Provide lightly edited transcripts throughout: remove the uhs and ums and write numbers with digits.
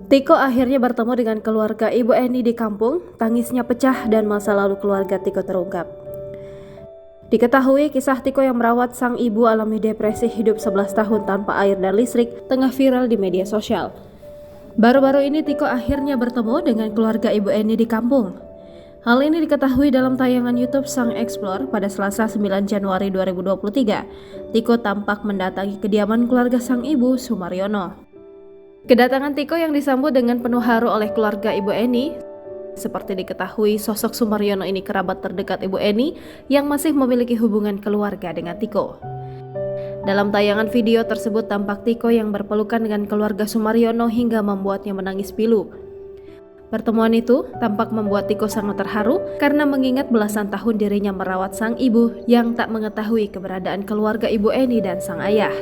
Tiko akhirnya bertemu dengan keluarga Ibu Eni di kampung, tangisnya pecah dan masa lalu keluarga Tiko terungkap. Diketahui kisah Tiko yang merawat sang ibu alami depresi hidup 11 tahun tanpa air dan listrik tengah viral di media sosial. Baru-baru ini Tiko akhirnya bertemu dengan keluarga Ibu Eni di kampung. Hal ini diketahui dalam tayangan YouTube Sang Explore pada Selasa 9 Januari 2023. Tiko tampak mendatangi kediaman keluarga sang ibu, Sumaryono. Kedatangan Tiko yang disambut dengan penuh haru oleh keluarga Ibu Eni. Seperti diketahui, sosok Sumaryono ini kerabat terdekat Ibu Eni yang masih memiliki hubungan keluarga dengan Tiko. Dalam tayangan video tersebut tampak Tiko yang berpelukan dengan keluarga Sumaryono hingga membuatnya menangis pilu. Pertemuan itu tampak membuat Tiko sangat terharu karena mengingat belasan tahun dirinya merawat sang ibu yang tak mengetahui keberadaan keluarga Ibu Eni dan sang ayah.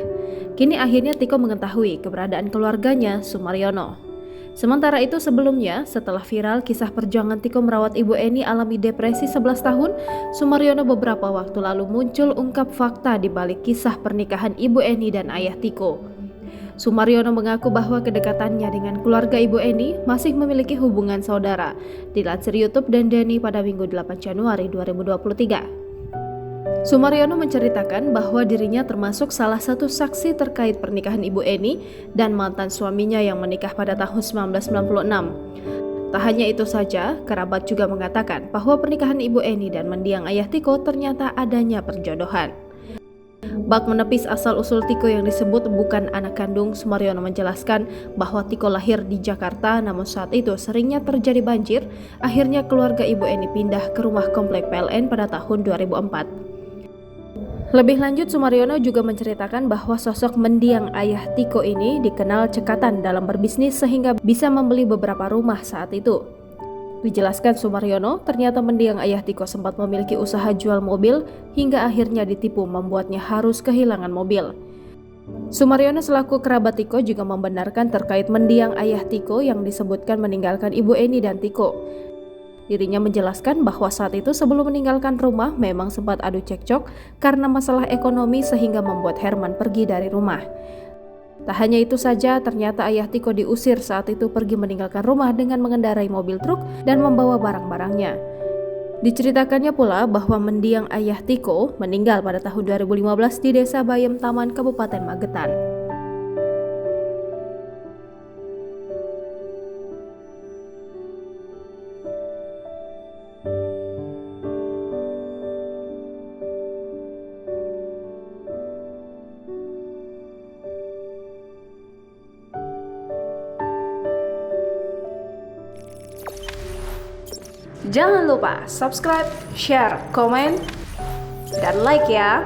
Kini akhirnya Tiko mengetahui keberadaan keluarganya, Sumaryono. Sementara itu sebelumnya, setelah viral kisah perjuangan Tiko merawat Ibu Eni alami depresi 11 tahun, Sumaryono beberapa waktu lalu muncul ungkap fakta di balik kisah pernikahan Ibu Eni dan ayah Tiko. Sumaryono mengaku bahwa kedekatannya dengan keluarga Ibu Eni masih memiliki hubungan saudara, dilansir YouTube dan Denny pada Minggu 8 Januari 2023. Sumaryono menceritakan bahwa dirinya termasuk salah satu saksi terkait pernikahan Ibu Eni dan mantan suaminya yang menikah pada tahun 1996. Tak hanya itu saja, kerabat juga mengatakan bahwa pernikahan Ibu Eni dan mendiang ayah Tiko ternyata adanya perjodohan. Bak menepis asal-usul Tiko yang disebut bukan anak kandung, Sumaryono menjelaskan bahwa Tiko lahir di Jakarta, namun saat itu seringnya terjadi banjir. Akhirnya keluarga Ibu Eni pindah ke rumah komplek PLN pada tahun 2004. Lebih lanjut, Sumaryono juga menceritakan bahwa sosok mendiang ayah Tiko ini dikenal cekatan dalam berbisnis sehingga bisa membeli beberapa rumah saat itu. Dijelaskan Sumaryono, ternyata mendiang ayah Tiko sempat memiliki usaha jual mobil hingga akhirnya ditipu membuatnya harus kehilangan mobil. Sumaryono selaku kerabat Tiko juga membenarkan terkait mendiang ayah Tiko yang disebutkan meninggalkan Ibu Eni dan Tiko. Dirinya menjelaskan bahwa saat itu sebelum meninggalkan rumah memang sempat adu cekcok karena masalah ekonomi sehingga membuat Herman pergi dari rumah. Tak hanya itu saja, ternyata ayah Tiko diusir saat itu pergi meninggalkan rumah dengan mengendarai mobil truk dan membawa barang-barangnya. Diceritakannya pula bahwa mendiang ayah Tiko meninggal pada tahun 2015 di Desa Bayem Taman, Kabupaten Magetan. Jangan lupa subscribe, share, komen, dan like ya.